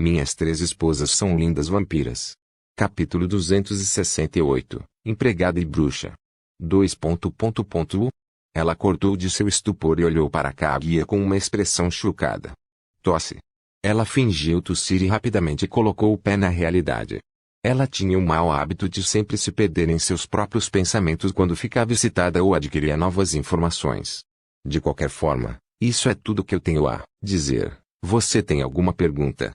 Minhas 3 esposas são lindas vampiras. Capítulo 268. Empregada e bruxa. 2. Ela acordou de seu estupor e olhou para Kaguya com uma expressão chocada. Tosse. Ela fingiu tossir e rapidamente colocou o pé na realidade. Ela tinha o mau hábito de sempre se perder em seus próprios pensamentos quando ficava excitada ou adquiria novas informações. De qualquer forma, isso é tudo que eu tenho a dizer. Você tem alguma pergunta?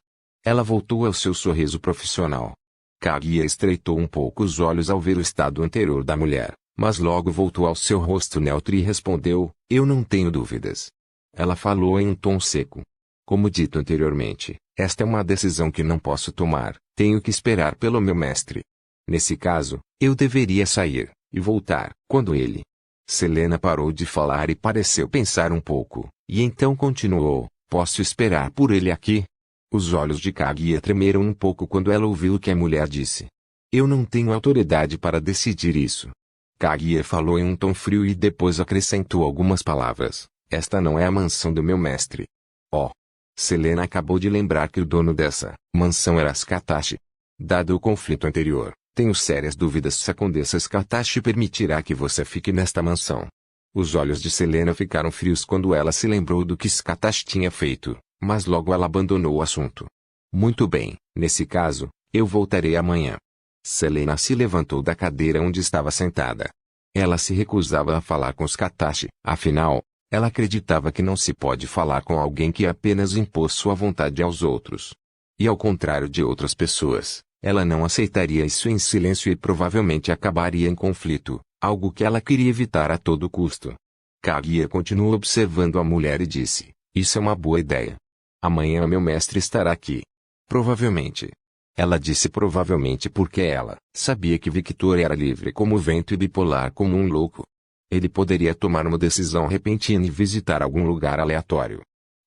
Ela voltou ao seu sorriso profissional. Kaguya estreitou um pouco os olhos ao ver o estado anterior da mulher, mas logo voltou ao seu rosto neutro e respondeu, eu não tenho dúvidas. Ela falou em um tom seco. Como dito anteriormente, esta é uma decisão que não posso tomar, tenho que esperar pelo meu mestre. Nesse caso, eu deveria sair, e voltar, quando ele... Selena parou de falar e pareceu pensar um pouco, e então continuou, posso esperar por ele aqui? Os olhos de Kaguya tremeram um pouco quando ela ouviu o que a mulher disse. Eu não tenho autoridade para decidir isso. Kaguya falou em um tom frio e depois acrescentou algumas palavras. Esta não é a mansão do meu mestre. Oh! Selena acabou de lembrar que o dono dessa mansão era Skatashi. Dado o conflito anterior, tenho sérias dúvidas se a Condessa Skatashi permitirá que você fique nesta mansão. Os olhos de Selena ficaram frios quando ela se lembrou do que Skatashi tinha feito. Mas logo ela abandonou o assunto. Muito bem, nesse caso, eu voltarei amanhã. Selena se levantou da cadeira onde estava sentada. Ela se recusava a falar com Skatashi, afinal, ela acreditava que não se pode falar com alguém que apenas impôs sua vontade aos outros. E ao contrário de outras pessoas, ela não aceitaria isso em silêncio e provavelmente acabaria em conflito, algo que ela queria evitar a todo custo. Kaguya continuou observando a mulher e disse, isso é uma boa ideia. Amanhã meu mestre estará aqui. Provavelmente. Ela disse provavelmente porque ela sabia que Victor era livre como o vento e bipolar como um louco. Ele poderia tomar uma decisão repentina e visitar algum lugar aleatório.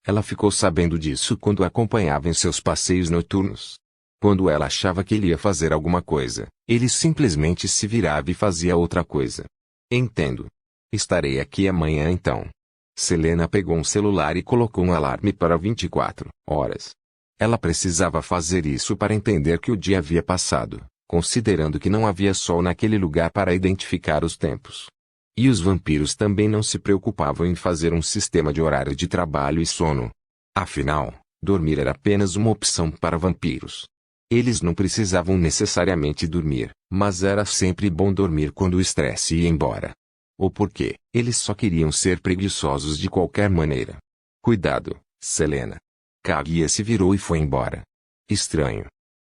Ela ficou sabendo disso quando acompanhava em seus passeios noturnos. Quando ela achava que ele ia fazer alguma coisa, ele simplesmente se virava e fazia outra coisa. Entendo. Estarei aqui amanhã então. Selena pegou um celular e colocou um alarme para 24 horas. Ela precisava fazer isso para entender que o dia havia passado, considerando que não havia sol naquele lugar para identificar os tempos. E os vampiros também não se preocupavam em fazer um sistema de horário de trabalho e sono. Afinal, dormir era apenas uma opção para vampiros. Eles não precisavam necessariamente dormir, mas era sempre bom dormir quando o estresse ia embora. Ou porque eles só queriam ser preguiçosos de qualquer maneira. Cuidado, Selena. Kaguya se virou e foi embora. Estranho.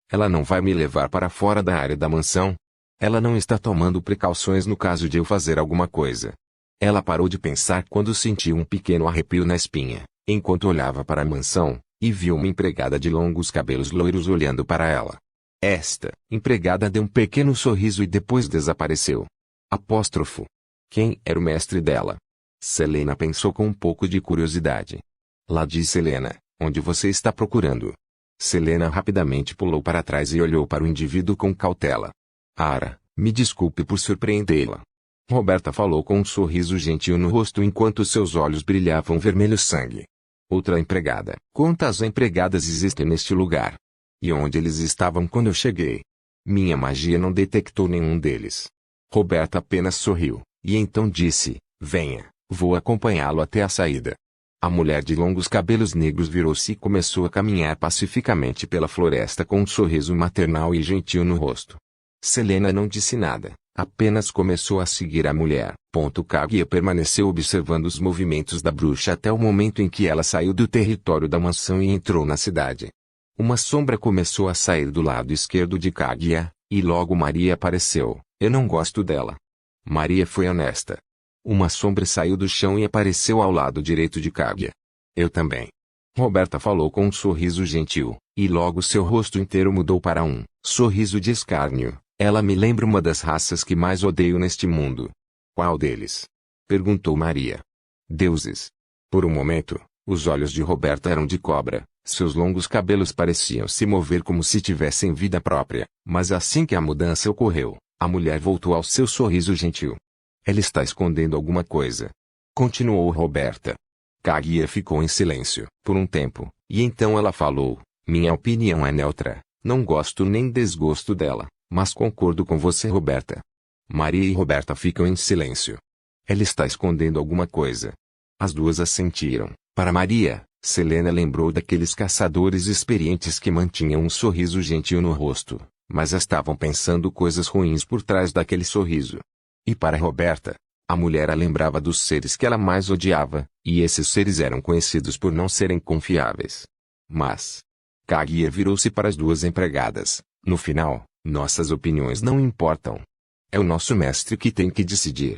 Ela não vai me levar para fora da área da mansão? Ela não está tomando precauções no caso de eu fazer alguma coisa. Ela parou de pensar quando sentiu um pequeno arrepio na espinha, enquanto olhava para a mansão, e viu uma empregada de longos cabelos loiros olhando para ela. Esta empregada deu um pequeno sorriso e depois desapareceu. Apóstrofo. Quem era o mestre dela? Selena pensou com um pouco de curiosidade. Lá disse Selena, onde você está procurando? Selena rapidamente pulou para trás e olhou para o indivíduo com cautela. Ara, me desculpe por surpreendê-la. Roberta falou com um sorriso gentil no rosto enquanto seus olhos brilhavam vermelho sangue. Outra empregada. Quantas empregadas existem neste lugar? E onde eles estavam quando eu cheguei? Minha magia não detectou nenhum deles. Roberta apenas sorriu. E então disse, venha, vou acompanhá-lo até a saída. A mulher de longos cabelos negros virou-se e começou a caminhar pacificamente pela floresta com um sorriso maternal e gentil no rosto. Selena não disse nada, apenas começou a seguir a mulher. Kaguya permaneceu observando os movimentos da bruxa até o momento em que ela saiu do território da mansão e entrou na cidade. Uma sombra começou a sair do lado esquerdo de Kaguya, e logo Maria apareceu. Eu não gosto dela. Maria foi honesta. Uma sombra saiu do chão e apareceu ao lado direito de Kaguya. Eu também. Roberta falou com um sorriso gentil, e logo seu rosto inteiro mudou para um sorriso de escárnio. Ela me lembra uma das raças que mais odeio neste mundo. Qual deles? Perguntou Maria. Deuses. Por um momento, os olhos de Roberta eram de cobra, seus longos cabelos pareciam se mover como se tivessem vida própria, mas assim que a mudança ocorreu, a mulher voltou ao seu sorriso gentil. Ela está escondendo alguma coisa. Continuou Roberta. Kaguya ficou em silêncio por um tempo, e então ela falou, Minha opinião é neutra, não gosto nem desgosto dela, mas concordo com você, Roberta. Maria e Roberta ficam em silêncio. Ela está escondendo alguma coisa. As duas assentiram. Para Maria, Selena lembrou daqueles caçadores experientes que mantinham um sorriso gentil no rosto, mas estavam pensando coisas ruins por trás daquele sorriso. E para Roberta, a mulher a lembrava dos seres que ela mais odiava, e esses seres eram conhecidos por não serem confiáveis. Mas Kaguya virou-se para as duas empregadas. No final, nossas opiniões não importam. É o nosso mestre que tem que decidir.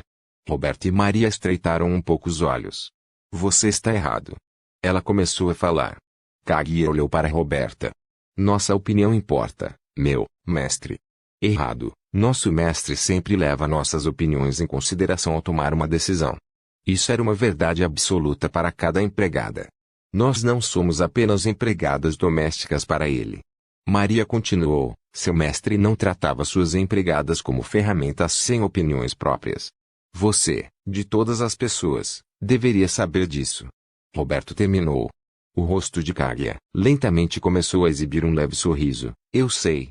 Roberta e Maria estreitaram um pouco os olhos. Você está errado. Ela começou a falar. Kaguya olhou para Roberta. Nossa opinião importa, meu mestre. Errado. Nosso mestre sempre leva nossas opiniões em consideração ao tomar uma decisão. Isso era uma verdade absoluta para cada empregada. Nós não somos apenas empregadas domésticas para ele. Maria continuou, seu mestre não tratava suas empregadas como ferramentas sem opiniões próprias. Você, de todas as pessoas, deveria saber disso. Roberto terminou. O rosto de Kaguya lentamente começou a exibir um leve sorriso. Eu sei.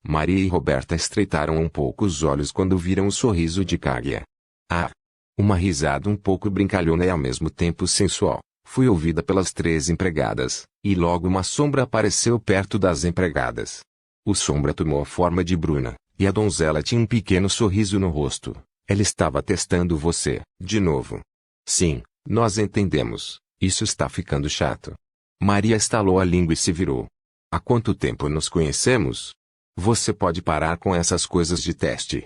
Maria e Roberta estreitaram um pouco os olhos quando viram o sorriso de Kaguya. Ah! Uma risada um pouco brincalhona e ao mesmo tempo sensual foi ouvida pelas três empregadas, e logo uma sombra apareceu perto das empregadas. O sombra tomou a forma de Bruna, e a donzela tinha um pequeno sorriso no rosto. Ela estava testando você, de novo. Sim, nós entendemos. Isso está ficando chato. Maria estalou a língua e se virou. Há quanto tempo nos conhecemos? Você pode parar com essas coisas de teste.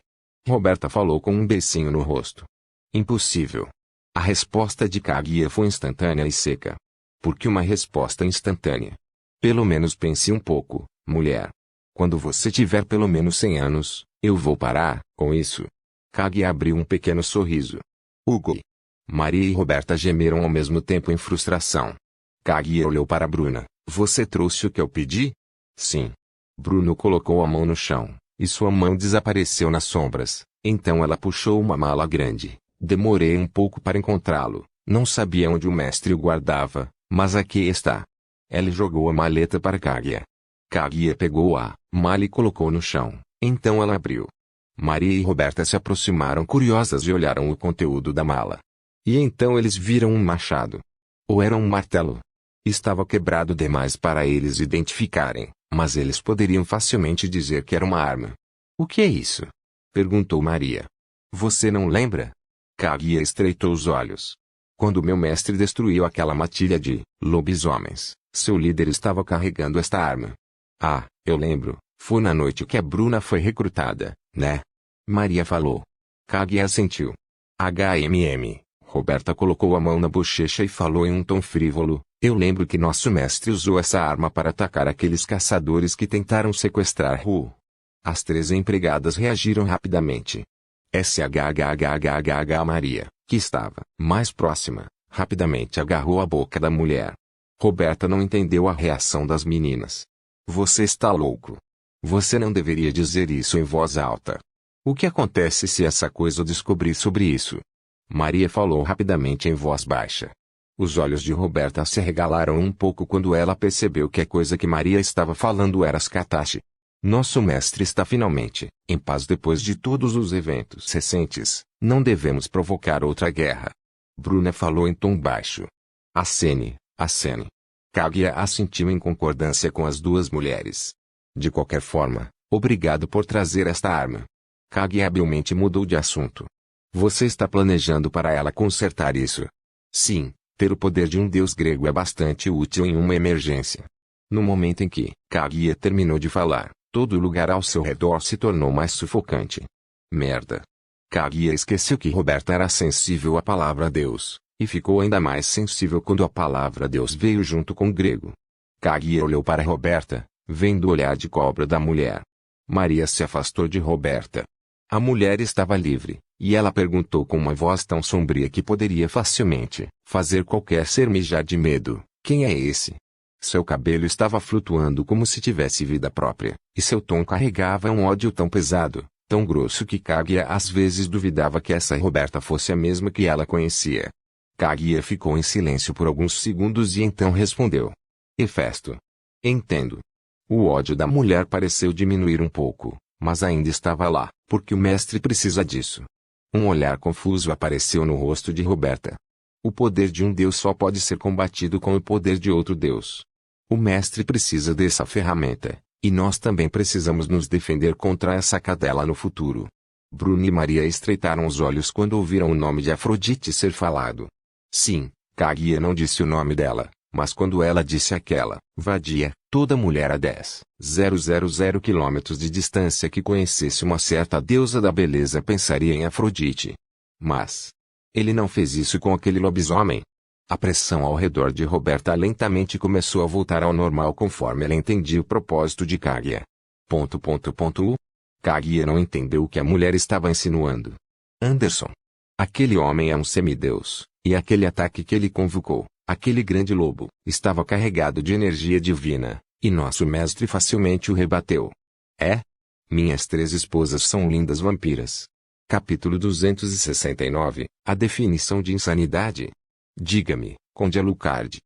Roberta falou com um beicinho no rosto. Impossível. A resposta de Kaguya foi instantânea e seca. Por que uma resposta instantânea? Pelo menos pense um pouco, mulher. Quando você tiver pelo menos 100 anos, eu vou parar com isso. Kaguya abriu um pequeno sorriso. Hugo. Maria e Roberta gemeram ao mesmo tempo em frustração. Kaguya olhou para Bruna. Você trouxe o que eu pedi? Sim. Bruno colocou a mão no chão, e sua mão desapareceu nas sombras. Então ela puxou uma mala grande. Demorei um pouco para encontrá-lo. Não sabia onde o mestre o guardava, mas aqui está. Ela jogou a maleta para Kaguya. Kaguya pegou a mala e colocou no chão. Então ela abriu. Maria e Roberta se aproximaram curiosas e olharam o conteúdo da mala. E então eles viram um machado. Ou era um martelo. Estava quebrado demais para eles identificarem, mas eles poderiam facilmente dizer que era uma arma. O que é isso? Perguntou Maria. Você não lembra? Kaguya estreitou os olhos. Quando meu mestre destruiu aquela matilha de lobisomens, seu líder estava carregando esta arma. Ah, eu lembro, foi na noite que a Bruna foi recrutada, né? Maria falou. Kaguya assentiu. Roberta colocou a mão na bochecha e falou em um tom frívolo. Eu lembro que nosso mestre usou essa arma para atacar aqueles caçadores que tentaram sequestrar Ru. As três empregadas reagiram rapidamente. Maria, que estava mais próxima, rapidamente agarrou a boca da mulher. Roberta não entendeu a reação das meninas. Você está louco. Você não deveria dizer isso em voz alta. O que acontece se essa coisa descobrir sobre isso? Maria falou rapidamente em voz baixa. Os olhos de Roberta se arregalaram um pouco quando ela percebeu que a coisa que Maria estava falando era Skatashi. Nosso mestre está finalmente em paz depois de todos os eventos recentes. Não devemos provocar outra guerra. Bruna falou em tom baixo. Acene. Kaguya assentiu em concordância com as duas mulheres. De qualquer forma, obrigado por trazer esta arma. Kaguya habilmente mudou de assunto. Você está planejando para ela consertar isso? Sim, ter o poder de um deus grego é bastante útil em uma emergência. No momento em que Kaguya terminou de falar, todo lugar ao seu redor se tornou mais sufocante. Merda. Kaguya esqueceu que Roberta era sensível à palavra Deus, e ficou ainda mais sensível quando a palavra Deus veio junto com o grego. Kaguya olhou para Roberta, vendo o olhar de cobra da mulher. Maria se afastou de Roberta. A mulher estava livre, e ela perguntou com uma voz tão sombria que poderia facilmente fazer qualquer ser mijar de medo: quem é esse? Seu cabelo estava flutuando como se tivesse vida própria, e seu tom carregava um ódio tão pesado, tão grosso que Kaguya às vezes duvidava que essa Roberta fosse a mesma que ela conhecia. Kaguya ficou em silêncio por alguns segundos e então respondeu. Hefesto. Entendo. O ódio da mulher pareceu diminuir um pouco, mas ainda estava lá, porque o mestre precisa disso. Um olhar confuso apareceu no rosto de Roberta. O poder de um Deus só pode ser combatido com o poder de outro Deus. O mestre precisa dessa ferramenta, e nós também precisamos nos defender contra essa cadela no futuro. Bruno e Maria estreitaram os olhos quando ouviram o nome de Afrodite ser falado. Sim, Kaguya não disse o nome dela, mas quando ela disse aquela vadia, toda mulher a 10.000 quilômetros de distância que conhecesse uma certa deusa da beleza pensaria em Afrodite. Mas ele não fez isso com aquele lobisomem. A pressão ao redor de Roberta lentamente começou a voltar ao normal conforme ela entendia o propósito de Kaguya. Kaguya não entendeu o que a mulher estava insinuando. Anderson. Aquele homem é um semideus, e aquele ataque que ele convocou, aquele grande lobo, estava carregado de energia divina, e nosso mestre facilmente o rebateu. É? Minhas 3 esposas são lindas vampiras. Capítulo 269, a definição de insanidade. Diga-me, Conde Alucard.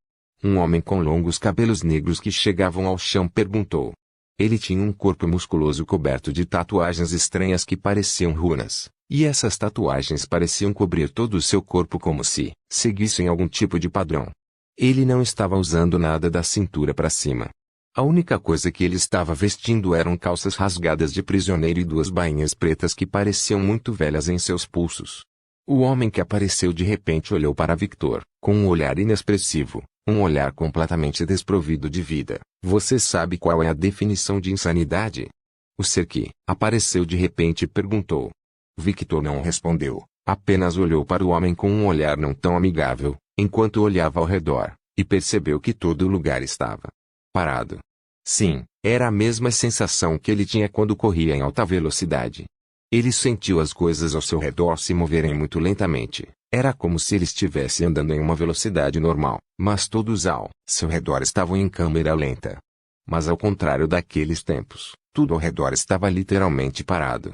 Um homem com longos cabelos negros que chegavam ao chão perguntou. Ele tinha um corpo musculoso coberto de tatuagens estranhas que pareciam runas, e essas tatuagens pareciam cobrir todo o seu corpo como se seguissem algum tipo de padrão. Ele não estava usando nada da cintura para cima. A única coisa que ele estava vestindo eram calças rasgadas de prisioneiro e 2 bainhas pretas que pareciam muito velhas em seus pulsos. O homem que apareceu de repente olhou para Victor, com um olhar inexpressivo, um olhar completamente desprovido de vida. Você sabe qual é a definição de insanidade? O ser que apareceu de repente perguntou. Victor não respondeu, apenas olhou para o homem com um olhar não tão amigável, enquanto olhava ao redor, e percebeu que todo o lugar estava parado. Sim, era a mesma sensação que ele tinha quando corria em alta velocidade. Ele sentiu as coisas ao seu redor se moverem muito lentamente. Era como se ele estivesse andando em uma velocidade normal, mas todos ao seu redor estavam em câmera lenta. Mas ao contrário daqueles tempos, tudo ao redor estava literalmente parado.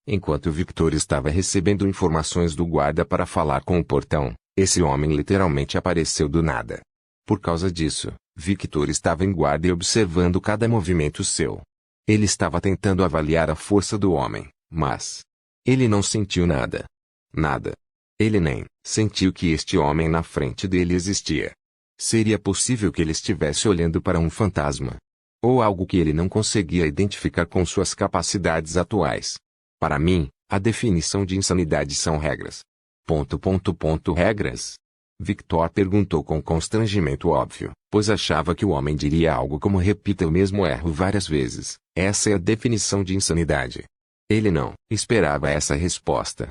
Enquanto Victor estava recebendo informações do guarda para falar com o portão, esse homem literalmente apareceu do nada. Por causa disso, Victor estava em guarda e observando cada movimento seu. Ele estava tentando avaliar a força do homem, mas ele não sentiu nada. Nada. Ele nem sentiu que este homem na frente dele existia. Seria possível que ele estivesse olhando para um fantasma? Ou algo que ele não conseguia identificar com suas capacidades atuais? Para mim, a definição de insanidade são regras. Regras? Victor perguntou com constrangimento óbvio, pois achava que o homem diria algo como repita o mesmo erro várias vezes. Essa é a definição de insanidade. Ele não esperava essa resposta.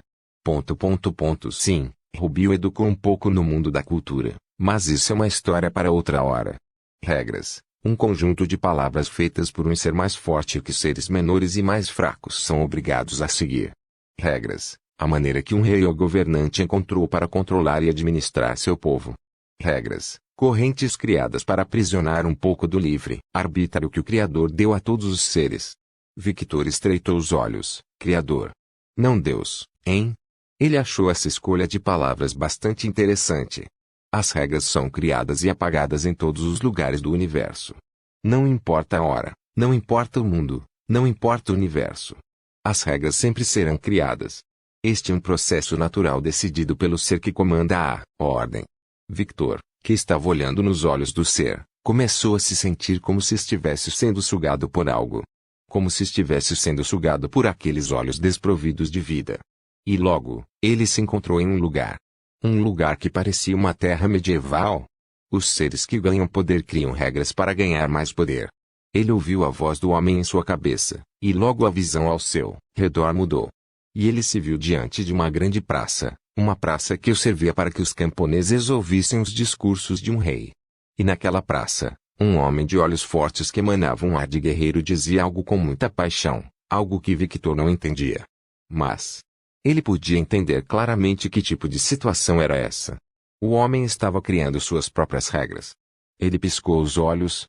Sim, Rubio educou um pouco no mundo da cultura, mas isso é uma história para outra hora. Regras, um conjunto de palavras feitas por um ser mais forte que seres menores e mais fracos são obrigados a seguir. Regras, a maneira que um rei ou governante encontrou para controlar e administrar seu povo. Regras, correntes criadas para aprisionar um pouco do livre arbítrio que o Criador deu a todos os seres. Victor estreitou os olhos. Criador. Não Deus, hein? Ele achou essa escolha de palavras bastante interessante. As regras são criadas e apagadas em todos os lugares do universo. Não importa a hora, não importa o mundo, não importa o universo. As regras sempre serão criadas. Este é um processo natural decidido pelo ser que comanda a ordem. Victor, que estava olhando nos olhos do ser, começou a se sentir como se estivesse sendo sugado por algo. Como se estivesse sendo sugado por aqueles olhos desprovidos de vida. E logo, ele se encontrou em um lugar. Um lugar que parecia uma terra medieval. Os seres que ganham poder criam regras para ganhar mais poder. Ele ouviu a voz do homem em sua cabeça, e logo a visão ao seu redor mudou. E ele se viu diante de uma grande praça, uma praça que o servia para que os camponeses ouvissem os discursos de um rei. E naquela praça, um homem de olhos fortes que emanava um ar de guerreiro dizia algo com muita paixão, algo que Victor não entendia. Mas ele podia entender claramente que tipo de situação era essa. O homem estava criando suas próprias regras. Ele piscou os olhos,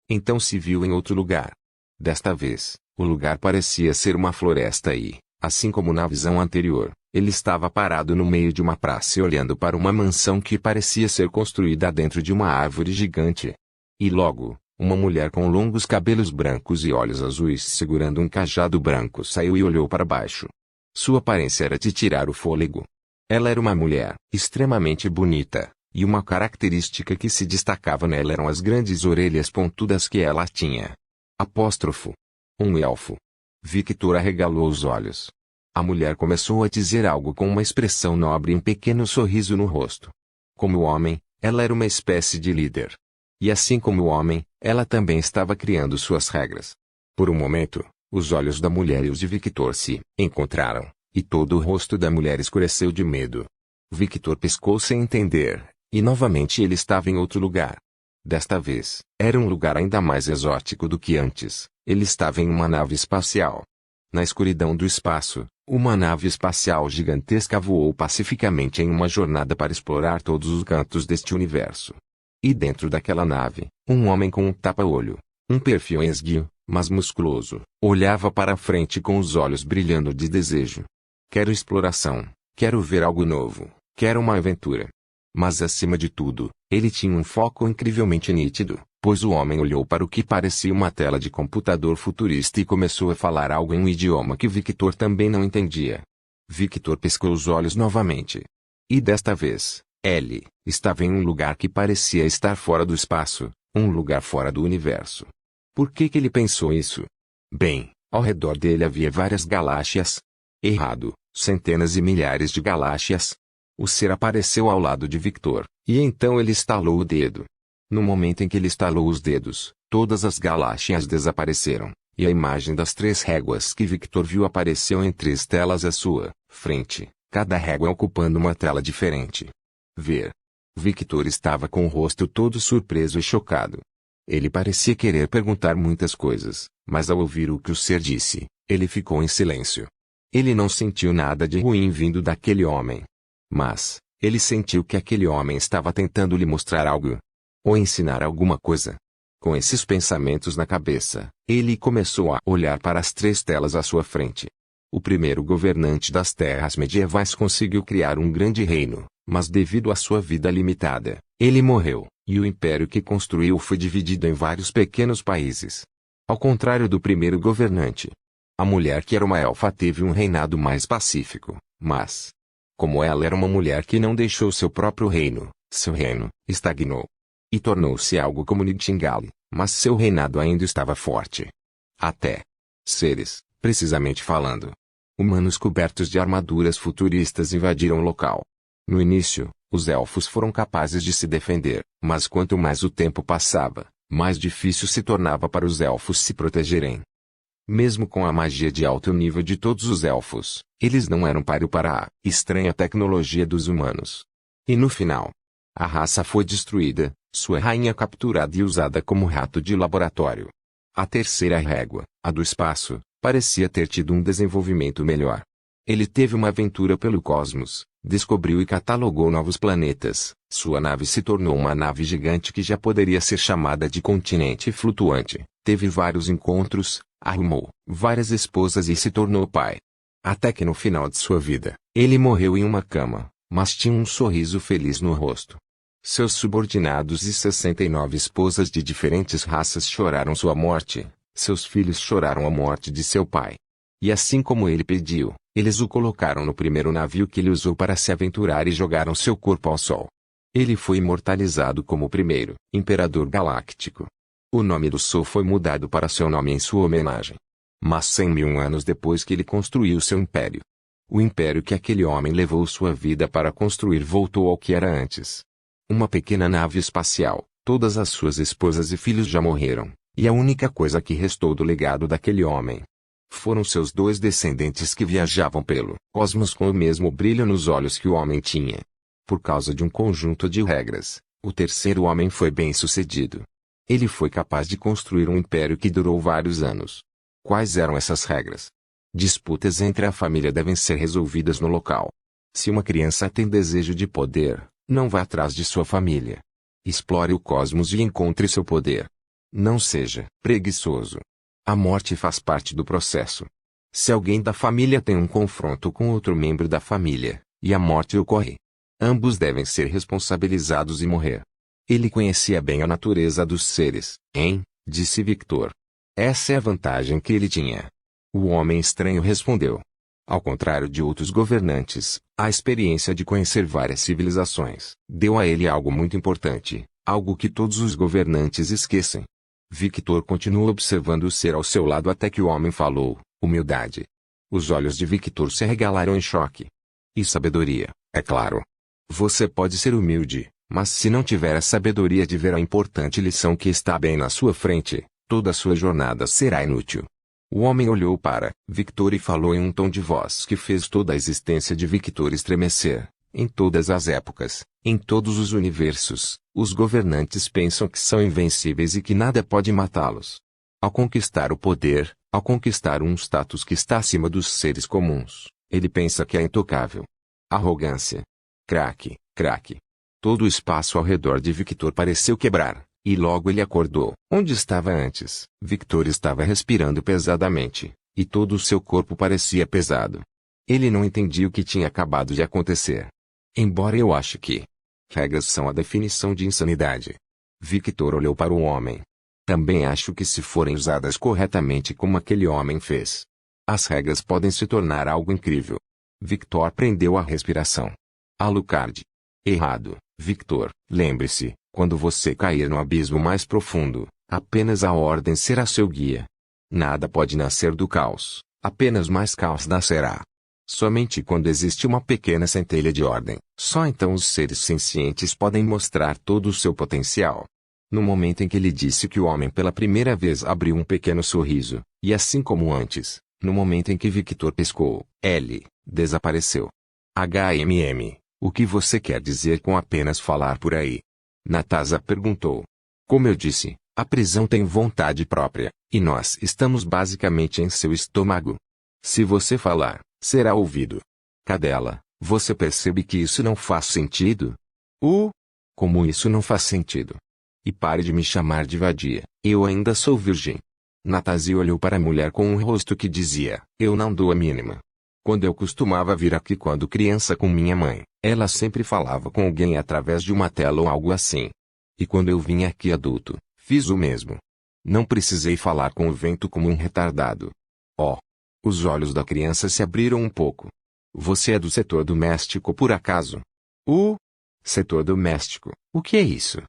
então se viu em outro lugar. Desta vez, o lugar parecia ser uma floresta e, assim como na visão anterior, ele estava parado no meio de uma praça e olhando para uma mansão que parecia ser construída dentro de uma árvore gigante. E logo, Uma mulher com longos cabelos brancos e olhos azuis segurando um cajado branco saiu e olhou para baixo. Sua aparência era de tirar o fôlego. Ela era uma mulher extremamente bonita, e uma característica que se destacava nela eram as grandes orelhas pontudas que ela tinha. Apóstrofo. Um elfo. Victor arregalou os olhos. A mulher começou a dizer algo com uma expressão nobre e um pequeno sorriso no rosto. Como o homem, ela era uma espécie de líder. E assim como o homem, ela também estava criando suas regras. Por um momento, os olhos da mulher e os de Victor se encontraram, e todo o rosto da mulher escureceu de medo. Victor piscou sem entender, e novamente ele estava em outro lugar. Desta vez, era um lugar ainda mais exótico do que antes. Ele estava em uma nave espacial. Na escuridão do espaço, uma nave espacial gigantesca voou pacificamente em uma jornada para explorar todos os cantos deste universo. E dentro daquela nave, um homem com um tapa-olho, um perfil esguio, mas musculoso, olhava para a frente com os olhos brilhando de desejo. Quero exploração, quero ver algo novo, quero uma aventura. Mas acima de tudo, ele tinha um foco incrivelmente nítido, pois o homem olhou para o que parecia uma tela de computador futurista e começou a falar algo em um idioma que Victor também não entendia. Victor piscou os olhos novamente. E desta vez, ele estava em um lugar que parecia estar fora do espaço, um lugar fora do universo. Por que ele pensou isso? Bem, ao redor dele havia várias galáxias. Errado, centenas e milhares de galáxias. O ser apareceu ao lado de Victor, e então ele estalou o dedo. No momento em que ele estalou os dedos, todas as galáxias desapareceram, e a imagem das 3 réguas que Victor viu apareceu em 3 telas à sua frente, cada régua ocupando uma tela diferente. Ver. Victor estava com o rosto todo surpreso e chocado. Ele parecia querer perguntar muitas coisas, mas ao ouvir o que o ser disse, ele ficou em silêncio. Ele não sentiu nada de ruim vindo daquele homem. Mas, ele sentiu que aquele homem estava tentando lhe mostrar algo. Ou ensinar alguma coisa. Com esses pensamentos na cabeça, ele começou a olhar para as 3 telas à sua frente. O primeiro governante das terras medievais conseguiu criar um grande reino, mas devido à sua vida limitada, ele morreu, e o império que construiu foi dividido em vários pequenos países. Ao contrário do primeiro governante, a mulher que era uma elfa teve um reinado mais pacífico, mas, como ela era uma mulher que não deixou seu próprio reino, seu reino estagnou. E tornou-se algo como Nightingale, mas seu reinado ainda estava forte. Até seres, precisamente falando. Humanos cobertos de armaduras futuristas invadiram o local. No início, os elfos foram capazes de se defender, mas quanto mais o tempo passava, mais difícil se tornava para os elfos se protegerem. Mesmo com a magia de alto nível de todos os elfos, eles não eram páreo para a estranha tecnologia dos humanos. E no final, a raça foi destruída, sua rainha capturada e usada como rato de laboratório. A terceira régua, a do espaço, parecia ter tido um desenvolvimento melhor. Ele teve uma aventura pelo cosmos, descobriu e catalogou novos planetas. Sua nave se tornou uma nave gigante que já poderia ser chamada de continente flutuante. Teve vários encontros, arrumou várias esposas e se tornou pai. Até que no final de sua vida, ele morreu em uma cama, mas tinha um sorriso feliz no rosto. Seus subordinados e 69 esposas de diferentes raças choraram sua morte, seus filhos choraram a morte de seu pai. E assim como ele pediu, eles o colocaram no primeiro navio que ele usou para se aventurar e jogaram seu corpo ao sol. Ele foi imortalizado como o primeiro Imperador Galáctico. O nome do Sol foi mudado para seu nome em sua homenagem. Mas 100.000 anos depois que ele construiu seu império, o império que aquele homem levou sua vida para construir voltou ao que era antes. Uma pequena nave espacial, todas as suas esposas e filhos já morreram, e a única coisa que restou do legado daquele homem foram seus 2 descendentes que viajavam pelo cosmos com o mesmo brilho nos olhos que o homem tinha. Por causa de um conjunto de regras, o terceiro homem foi bem-sucedido. Ele foi capaz de construir um império que durou vários anos. Quais eram essas regras? Disputas entre a família devem ser resolvidas no local. Se uma criança tem desejo de poder, não vá atrás de sua família. Explore o cosmos e encontre seu poder. Não seja preguiçoso. A morte faz parte do processo. Se alguém da família tem um confronto com outro membro da família, e a morte ocorre, ambos devem ser responsabilizados e morrer. Ele conhecia bem a natureza dos seres, disse Victor. Essa é a vantagem que ele tinha. O homem estranho respondeu. Ao contrário de outros governantes, a experiência de conhecer várias civilizações deu a ele algo muito importante, algo que todos os governantes esquecem. Victor continuou observando o ser ao seu lado até que o homem falou, humildade. Os olhos de Victor se arregalaram em choque. E sabedoria, é claro. Você pode ser humilde, mas se não tiver a sabedoria de ver a importante lição que está bem na sua frente, toda a sua jornada será inútil. O homem olhou para Victor e falou em um tom de voz que fez toda a existência de Victor estremecer. Em todas as épocas, em todos os universos, os governantes pensam que são invencíveis e que nada pode matá-los. Ao conquistar o poder, ao conquistar um status que está acima dos seres comuns, ele pensa que é intocável. Arrogância. Craque, craque. Todo o espaço ao redor de Victor pareceu quebrar. E logo ele acordou. Onde estava antes? Victor estava respirando pesadamente, e todo o seu corpo parecia pesado. Ele não entendia o que tinha acabado de acontecer. Embora eu ache que regras são a definição de insanidade. Victor olhou para o homem. Também acho que se forem usadas corretamente como aquele homem fez, as regras podem se tornar algo incrível. Victor prendeu a respiração. Alucard. Errado, Victor, lembre-se. Quando você cair no abismo mais profundo, apenas a ordem será seu guia. Nada pode nascer do caos, apenas mais caos nascerá. Somente quando existe uma pequena centelha de ordem, só então os seres sencientes podem mostrar todo o seu potencial. No momento em que ele disse que o homem pela primeira vez abriu um pequeno sorriso, e assim como antes, no momento em que Victor piscou, ele desapareceu. O que você quer dizer com apenas falar por aí? Natasha perguntou. Como eu disse, a prisão tem vontade própria, e nós estamos basicamente em seu estômago. Se você falar, será ouvido. Cadela, você percebe que isso não faz sentido? Como isso não faz sentido? E pare de me chamar de vadia, eu ainda sou virgem. Natasha olhou para a mulher com um rosto que dizia, eu não dou a mínima. Quando eu costumava vir aqui quando criança com minha mãe, ela sempre falava com alguém através de uma tela ou algo assim. E quando eu vim aqui adulto, fiz o mesmo. Não precisei falar com o vento como um retardado. Os olhos da criança se abriram um pouco. Você é do setor doméstico por acaso? Setor doméstico, o que é isso?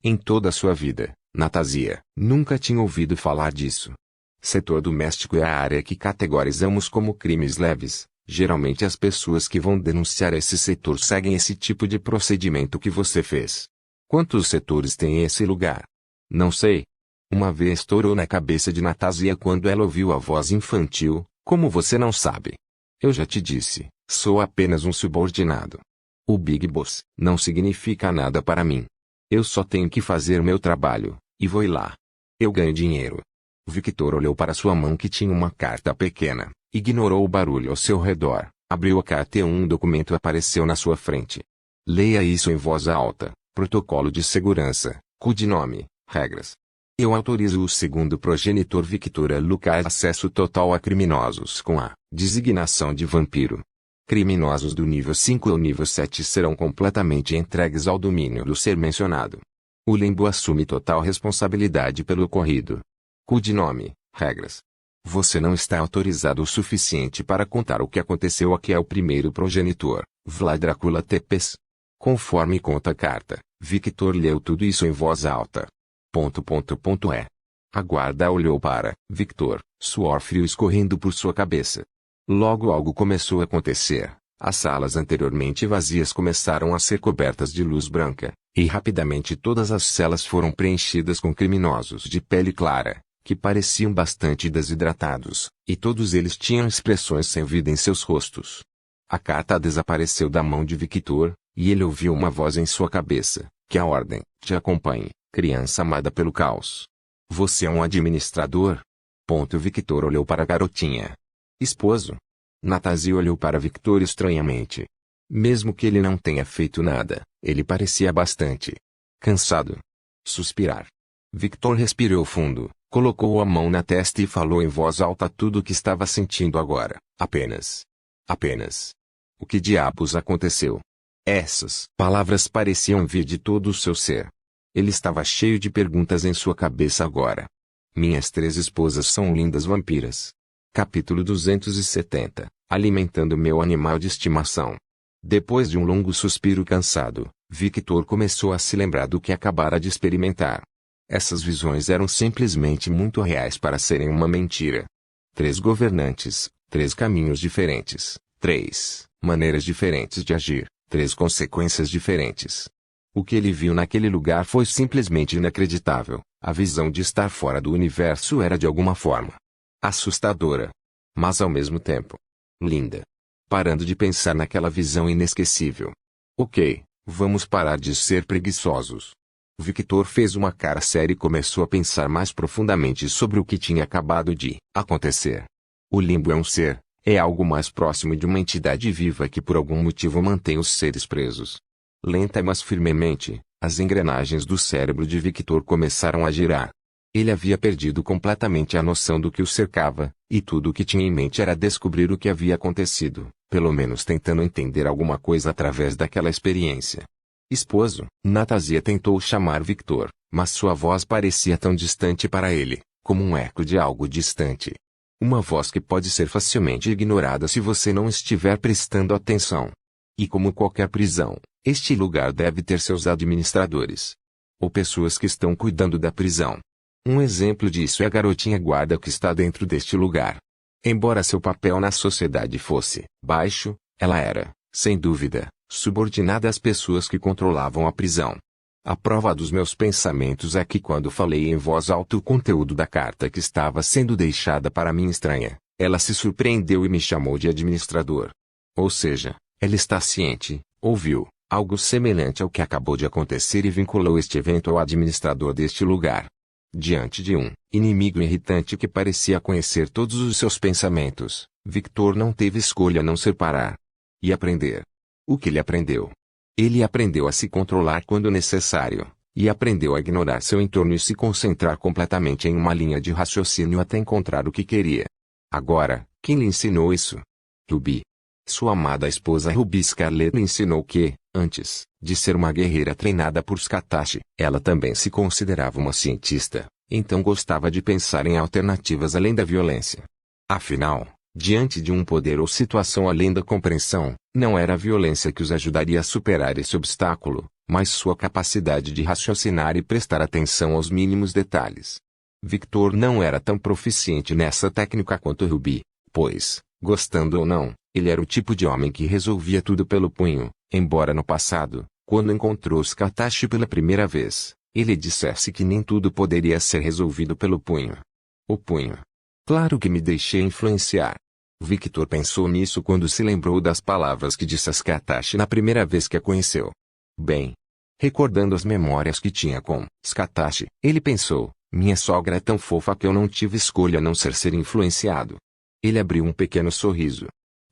Em toda a sua vida, Natasha, nunca tinha ouvido falar disso. Setor doméstico é a área que categorizamos como crimes leves. Geralmente as pessoas que vão denunciar esse setor seguem esse tipo de procedimento que você fez. Quantos setores tem esse lugar? Não sei. Uma vez estourou na cabeça de Natasha quando ela ouviu a voz infantil, como você não sabe? Eu já te disse, sou apenas um subordinado. O Big Boss não significa nada para mim. Eu só tenho que fazer meu trabalho, e vou lá. Eu ganho dinheiro. Victor olhou para sua mão que tinha uma carta pequena, ignorou o barulho ao seu redor, abriu a carta e um documento apareceu na sua frente. Leia isso em voz alta. Protocolo de segurança, codinome, regras. Eu autorizo o segundo progenitor Victor Lucas acesso total a criminosos com a designação de vampiro. Criminosos do nível 5 ou nível 7 serão completamente entregues ao domínio do ser mencionado. O limbo assume total responsabilidade pelo ocorrido. Codinome, regras. Você não está autorizado o suficiente para contar o que aconteceu aqui ao primeiro progenitor, Vlad Dracula Tepes. Conforme conta a carta, Victor leu tudo isso em voz alta. A guarda olhou para Victor, suor frio escorrendo por sua cabeça. Logo algo começou a acontecer. As salas anteriormente vazias começaram a ser cobertas de luz branca, e rapidamente todas as celas foram preenchidas com criminosos de pele clara, que pareciam bastante desidratados, e todos eles tinham expressões sem vida em seus rostos. A carta desapareceu da mão de Victor, e ele ouviu uma voz em sua cabeça, que a ordem te acompanhe, criança amada pelo caos. Você é um administrador? Victor olhou para a garotinha. Esposo? Natasha olhou para Victor estranhamente. Mesmo que ele não tenha feito nada, ele parecia bastante cansado. Suspirar. Victor respirou fundo, colocou a mão na testa e falou em voz alta tudo o que estava sentindo agora. Apenas. O que diabos aconteceu? Essas palavras pareciam vir de todo o seu ser. Ele estava cheio de perguntas em sua cabeça agora. Minhas 3 esposas são lindas vampiras. Capítulo 270. Alimentando meu animal de estimação. Depois de um longo suspiro cansado, Victor começou a se lembrar do que acabara de experimentar. Essas visões eram simplesmente muito reais para serem uma mentira. 3 governantes, 3 caminhos diferentes, 3 maneiras diferentes de agir, 3 consequências diferentes. O que ele viu naquele lugar foi simplesmente inacreditável. A visão de estar fora do universo era de alguma forma assustadora, mas ao mesmo tempo linda. Parando de pensar naquela visão inesquecível. Ok, vamos parar de ser preguiçosos. Victor fez uma cara séria e começou a pensar mais profundamente sobre o que tinha acabado de acontecer. O limbo é um ser, é algo mais próximo de uma entidade viva que por algum motivo mantém os seres presos. Lenta mas firmemente, as engrenagens do cérebro de Victor começaram a girar. Ele havia perdido completamente a noção do que o cercava, e tudo o que tinha em mente era descobrir o que havia acontecido, pelo menos tentando entender alguma coisa através daquela experiência. Esposo, Natasia tentou chamar Victor, mas sua voz parecia tão distante para ele, como um eco de algo distante. Uma voz que pode ser facilmente ignorada se você não estiver prestando atenção. E como qualquer prisão, este lugar deve ter seus administradores. Ou pessoas que estão cuidando da prisão. Um exemplo disso é a garotinha guarda que está dentro deste lugar. Embora seu papel na sociedade fosse baixo, ela era, sem dúvida, subordinada às pessoas que controlavam a prisão. A prova dos meus pensamentos é que quando falei em voz alta o conteúdo da carta que estava sendo deixada para mim estranha, ela se surpreendeu e me chamou de administrador. Ou seja, ela está ciente, ouviu, algo semelhante ao que acabou de acontecer e vinculou este evento ao administrador deste lugar. Diante de um inimigo irritante que parecia conhecer todos os seus pensamentos, Victor não teve escolha a não ser parar e aprender. O que ele aprendeu? Ele aprendeu a se controlar quando necessário, e aprendeu a ignorar seu entorno e se concentrar completamente em uma linha de raciocínio até encontrar o que queria. Agora, quem lhe ensinou isso? Ruby. Sua amada esposa Ruby Scarlet lhe ensinou que, antes de ser uma guerreira treinada por Scatashi, ela também se considerava uma cientista, então gostava de pensar em alternativas além da violência. Afinal, diante de um poder ou situação além da compreensão, não era a violência que os ajudaria a superar esse obstáculo, mas sua capacidade de raciocinar e prestar atenção aos mínimos detalhes. Victor não era tão proficiente nessa técnica quanto Ruby, pois, gostando ou não, ele era o tipo de homem que resolvia tudo pelo punho, embora no passado, quando encontrou Scatashi pela primeira vez, ele dissesse que nem tudo poderia ser resolvido pelo punho. O punho. Claro que me deixei influenciar. Victor pensou nisso quando se lembrou das palavras que disse a Scatashi na primeira vez que a conheceu. Bem, recordando as memórias que tinha com Scatashi, ele pensou, minha sogra é tão fofa que eu não tive escolha a não ser influenciado. Ele abriu um pequeno sorriso.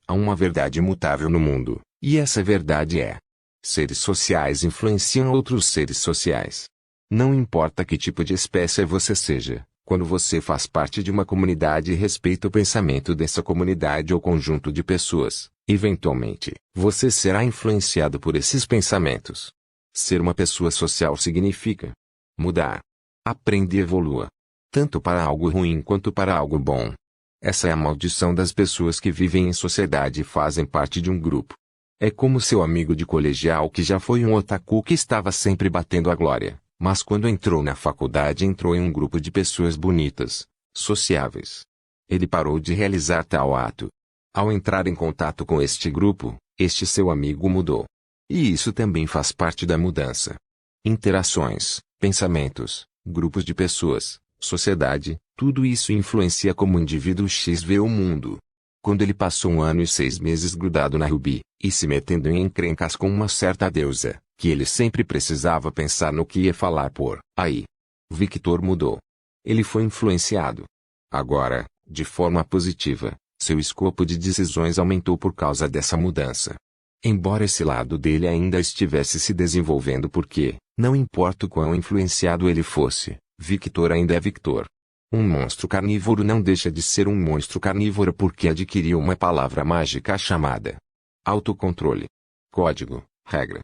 Há uma verdade imutável no mundo, e essa verdade é: seres sociais influenciam outros seres sociais. Não importa que tipo de espécie você seja, quando você faz parte de uma comunidade e respeita o pensamento dessa comunidade ou conjunto de pessoas, eventualmente, você será influenciado por esses pensamentos. Ser uma pessoa social significa mudar. Aprenda e evolua. Tanto para algo ruim quanto para algo bom. Essa é a maldição das pessoas que vivem em sociedade e fazem parte de um grupo. É como seu amigo de colegial que já foi um otaku que estava sempre batendo a glória, mas quando entrou na faculdade entrou em um grupo de pessoas bonitas, sociáveis. Ele parou de realizar tal ato. Ao entrar em contato com este grupo, este seu amigo mudou. E isso também faz parte da mudança. Interações, pensamentos, grupos de pessoas, sociedade, tudo isso influencia como o indivíduo X vê o mundo. Quando ele passou 1 ano e 6 meses grudado na Ruby, e se metendo em encrencas com uma certa deusa, que ele sempre precisava pensar no que ia falar por aí. Victor mudou. Ele foi influenciado. Agora, de forma positiva, seu escopo de decisões aumentou por causa dessa mudança. Embora esse lado dele ainda estivesse se desenvolvendo porque, não importa o quão influenciado ele fosse, Victor ainda é Victor. Um monstro carnívoro não deixa de ser um monstro carnívoro porque adquiriu uma palavra mágica chamada autocontrole. Código, regra.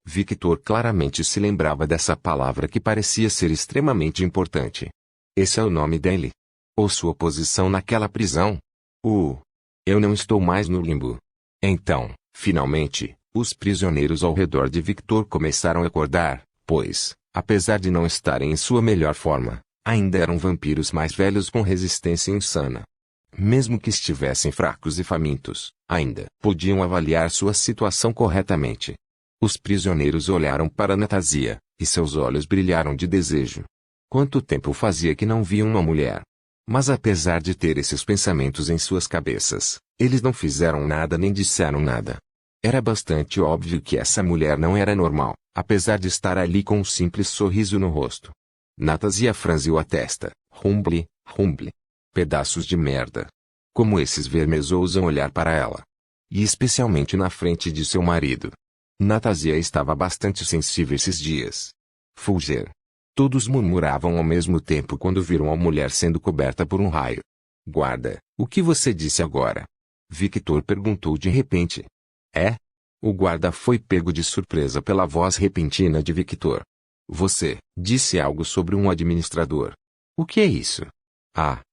Victor claramente se lembrava dessa palavra que parecia ser extremamente importante. Esse é o nome dele. Ou sua posição naquela prisão? Eu não estou mais no limbo. Então, finalmente, os prisioneiros ao redor de Victor começaram a acordar, pois, apesar de não estarem em sua melhor forma, ainda eram vampiros mais velhos com resistência insana. Mesmo que estivessem fracos e famintos, ainda podiam avaliar sua situação corretamente. Os prisioneiros olharam para Natásia, e seus olhos brilharam de desejo. Quanto tempo fazia que não viam uma mulher? Mas apesar de ter esses pensamentos em suas cabeças, eles não fizeram nada nem disseram nada. Era bastante óbvio que essa mulher não era normal, apesar de estar ali com um simples sorriso no rosto. Natásia franziu a testa. Rumble. Pedaços de merda. Como esses vermes ousam olhar para ela? E especialmente na frente de seu marido. Natásia estava bastante sensível esses dias. Fulger. Todos murmuravam ao mesmo tempo quando viram a mulher sendo coberta por um raio. Guarda, o que você disse agora? Victor perguntou de repente. O guarda foi pego de surpresa pela voz repentina de Victor. Você disse algo sobre um administrador. O que é isso?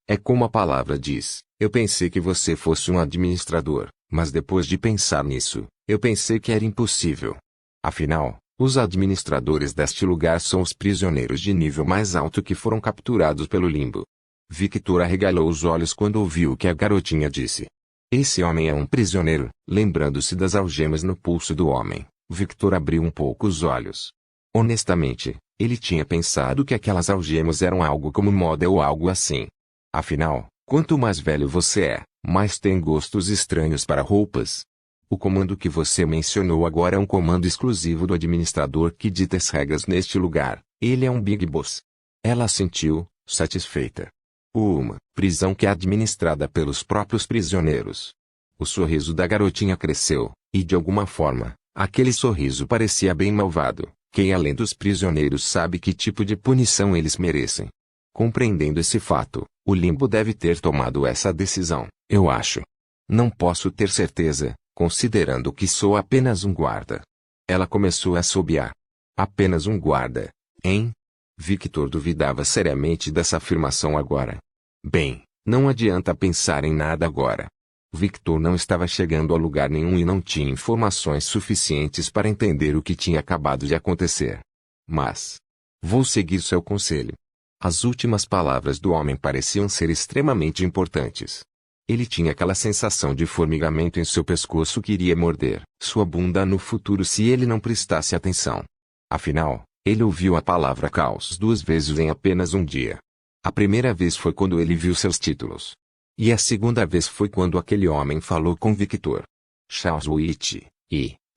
É como a palavra diz. Eu pensei que você fosse um administrador, mas depois de pensar nisso, eu pensei que era impossível. Afinal, os administradores deste lugar são os prisioneiros de nível mais alto que foram capturados pelo limbo. Victor arregalou os olhos quando ouviu o que a garotinha disse. Esse homem é um prisioneiro. Lembrando-se das algemas no pulso do homem, Victor abriu um pouco os olhos. Honestamente, ele tinha pensado que aquelas algemas eram algo como moda ou algo assim. Afinal, quanto mais velho você é, mais tem gostos estranhos para roupas. O comando que você mencionou agora é um comando exclusivo do administrador que dita as regras neste lugar. Ele é um Big Boss. Ela assentiu, satisfeita. Uma prisão que é administrada pelos próprios prisioneiros. O sorriso da garotinha cresceu, e de alguma forma, aquele sorriso parecia bem malvado. Quem além dos prisioneiros sabe que tipo de punição eles merecem. Compreendendo esse fato, o limbo deve ter tomado essa decisão, eu acho. Não posso ter certeza, considerando que sou apenas um guarda. Ela começou a assobiar. Apenas um guarda, hein? Victor duvidava seriamente dessa afirmação agora. Bem, não adianta pensar em nada agora. Victor não estava chegando a lugar nenhum e não tinha informações suficientes para entender o que tinha acabado de acontecer. Mas vou seguir seu conselho. As últimas palavras do homem pareciam ser extremamente importantes. Ele tinha aquela sensação de formigamento em seu pescoço que iria morder sua bunda no futuro se ele não prestasse atenção. Afinal, ele ouviu a palavra caos 2 vezes em apenas um dia. A primeira vez foi quando ele viu seus títulos. E a segunda vez foi quando aquele homem falou com Victor. Chaoswitch,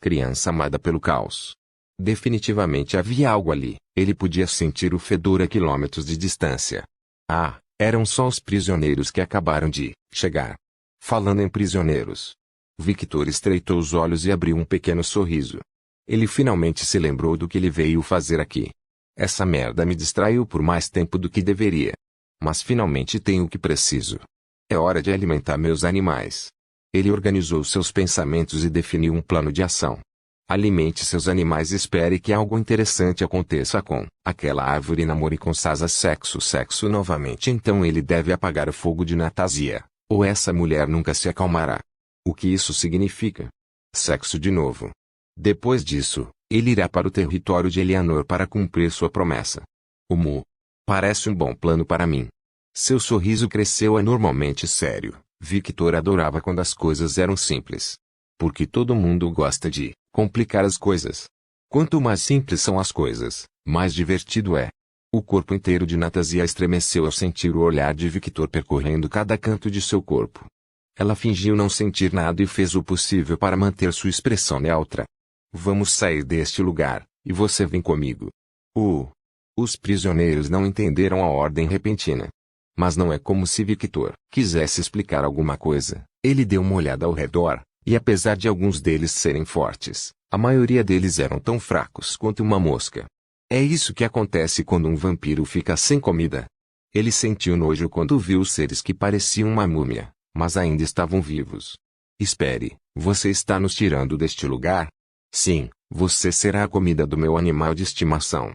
criança amada pelo caos. Definitivamente havia algo ali. Ele podia sentir o fedor a quilômetros de distância. Eram só os prisioneiros que acabaram de chegar. Falando em prisioneiros. Victor estreitou os olhos e abriu um pequeno sorriso. Ele finalmente se lembrou do que ele veio fazer aqui. Essa merda me distraiu por mais tempo do que deveria. Mas finalmente tenho o que preciso. É hora de alimentar meus animais. Ele organizou seus pensamentos e definiu um plano de ação. Alimente seus animais e espere que algo interessante aconteça com aquela árvore e namore com Sasa sexo novamente. Então ele deve apagar o fogo de Natásia, ou essa mulher nunca se acalmará. O que isso significa? Sexo de novo. Depois disso, ele irá para o território de Eleanor para cumprir sua promessa. Parece um bom plano para mim. Seu sorriso cresceu anormalmente sério. Victor adorava quando as coisas eram simples. Porque todo mundo gosta de complicar as coisas. Quanto mais simples são as coisas, mais divertido é. O corpo inteiro de Natásia estremeceu ao sentir o olhar de Victor percorrendo cada canto de seu corpo. Ela fingiu não sentir nada e fez o possível para manter sua expressão neutra. Vamos sair deste lugar, e você vem comigo. Os prisioneiros não entenderam a ordem repentina. Mas não é como se Victor quisesse explicar alguma coisa. Ele deu uma olhada ao redor, e apesar de alguns deles serem fortes, a maioria deles eram tão fracos quanto uma mosca. É isso que acontece quando um vampiro fica sem comida. Ele sentiu nojo quando viu os seres que pareciam uma múmia, mas ainda estavam vivos. Espere, você está nos tirando deste lugar? Sim, você será a comida do meu animal de estimação.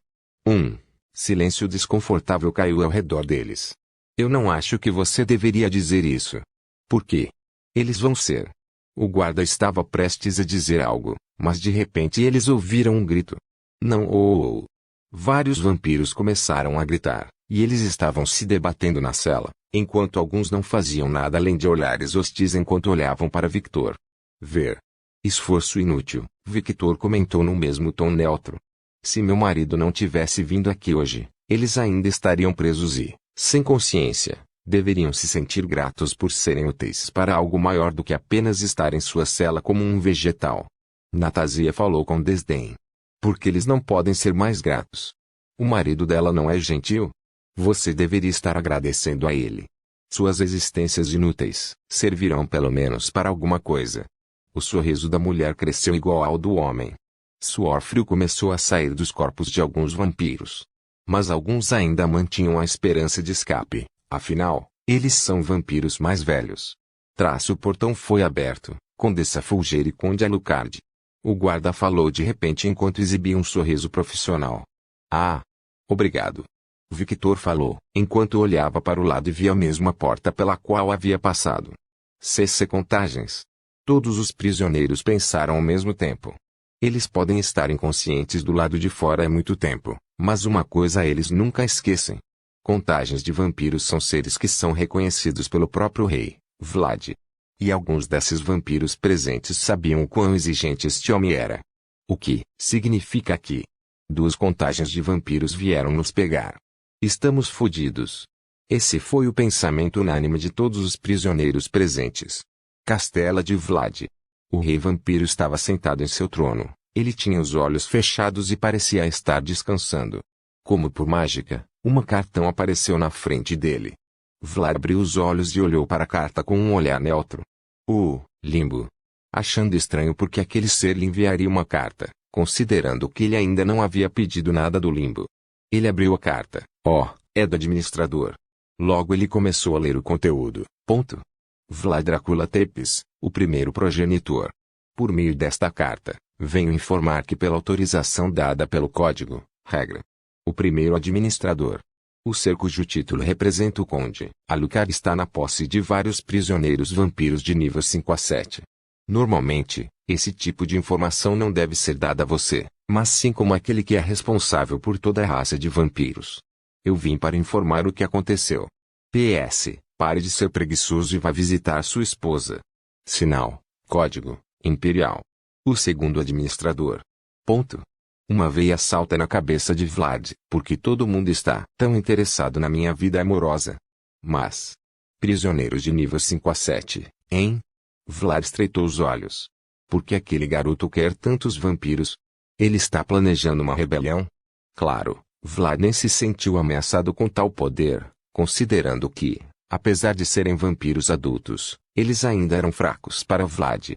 Silêncio desconfortável caiu ao redor deles. Eu não acho que você deveria dizer isso. Por quê? Eles vão ser. O guarda estava prestes a dizer algo, mas de repente eles ouviram um grito. Não ou. Vários vampiros começaram a gritar, e eles estavam se debatendo na cela, enquanto alguns não faziam nada além de olhares hostis enquanto olhavam para Victor. Ver. Esforço inútil, Victor comentou no mesmo tom neutro. Se meu marido não tivesse vindo aqui hoje, eles ainda estariam presos e, sem consciência, deveriam se sentir gratos por serem úteis para algo maior do que apenas estar em sua cela como um vegetal. Natasia falou com desdém. Porque eles não podem ser mais gratos. O marido dela não é gentil? Você deveria estar agradecendo a ele. Suas existências inúteis servirão pelo menos para alguma coisa. O sorriso da mulher cresceu igual ao do homem. Suor frio começou a sair dos corpos de alguns vampiros. Mas alguns ainda mantinham a esperança de escape, afinal, eles são vampiros mais velhos. O portão foi aberto, Condessa Fulger e Conde Alucard. O guarda falou de repente enquanto exibia um sorriso profissional. Ah! Obrigado. Victor falou, enquanto olhava para o lado e via a mesma porta pela qual havia passado. CC Contagens. Todos os prisioneiros pensaram ao mesmo tempo. Eles podem estar inconscientes do lado de fora há muito tempo, mas uma coisa eles nunca esquecem. Contagens de vampiros são seres que são reconhecidos pelo próprio rei, Vlad. E alguns desses vampiros presentes sabiam o quão exigente este homem era. O que significa que 2 contagens de vampiros vieram nos pegar. Estamos fodidos. Esse foi o pensamento unânime de todos os prisioneiros presentes. Castela de Vlad. O rei vampiro estava sentado em seu trono. Ele tinha os olhos fechados e parecia estar descansando. Como por mágica, uma cartão apareceu na frente dele. Vlad abriu os olhos e olhou para a carta com um olhar neutro. Limbo. Achando estranho porque aquele ser lhe enviaria uma carta, considerando que ele ainda não havia pedido nada do limbo. Ele abriu a carta. É do administrador. Logo ele começou a ler o conteúdo. Vlad Drácula Tepes, o primeiro progenitor. Por meio desta carta, venho informar que pela autorização dada pelo Código, regra. O primeiro administrador. O ser cujo título representa o Conde Alucard está na posse de vários prisioneiros vampiros de nível 5 a 7. Normalmente, esse tipo de informação não deve ser dada a você, mas sim como aquele que é responsável por toda a raça de vampiros. Eu vim para informar o que aconteceu. PS, pare de ser preguiçoso e vá visitar sua esposa. Sinal, Código, Imperial. O segundo administrador. Uma veia salta na cabeça de Vlad, porque todo mundo está tão interessado na minha vida amorosa. Mas, prisioneiros de nível 5 a 7, hein? Vlad estreitou os olhos. Por que aquele garoto quer tantos vampiros? Ele está planejando uma rebelião? Claro, Vlad nem se sentiu ameaçado com tal poder, considerando que, apesar de serem vampiros adultos, eles ainda eram fracos para Vlad.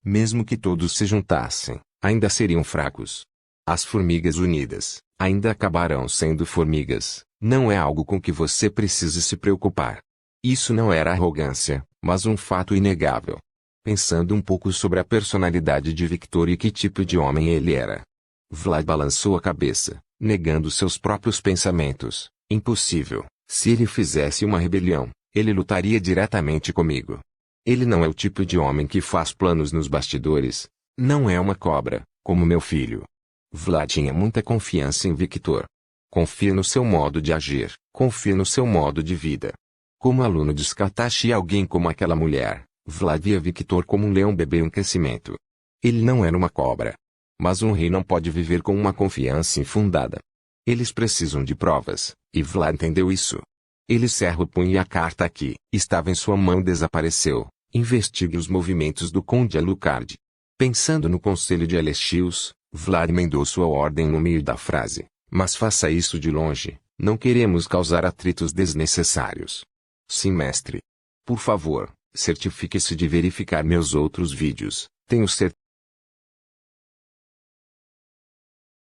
Mesmo que todos se juntassem, ainda seriam fracos. As formigas unidas, ainda acabarão sendo formigas, não é algo com que você precise se preocupar. Isso não era arrogância, mas um fato inegável. Pensando um pouco sobre a personalidade de Victor e que tipo de homem ele era. Vlad balançou a cabeça, negando seus próprios pensamentos. Impossível. Se ele fizesse uma rebelião, ele lutaria diretamente comigo. Ele não é o tipo de homem que faz planos nos bastidores. Não é uma cobra, como meu filho. Vlad tinha muita confiança em Victor. Confia no seu modo de agir, confia no seu modo de vida. Como aluno de Skatash e alguém como aquela mulher, Vlad via Victor como um leão bebê em crescimento. Ele não era uma cobra. Mas um rei não pode viver com uma confiança infundada. Eles precisam de provas, e Vlad entendeu isso. Ele cerra o punho e a carta que estava em sua mão desapareceu. Investigue os movimentos do Conde Alucard. Pensando no conselho de Alexios, Vlad emendou sua ordem no meio da frase. Mas faça isso de longe, não queremos causar atritos desnecessários. Sim, mestre. Por favor, certifique-se de verificar meus outros vídeos, tenho certeza.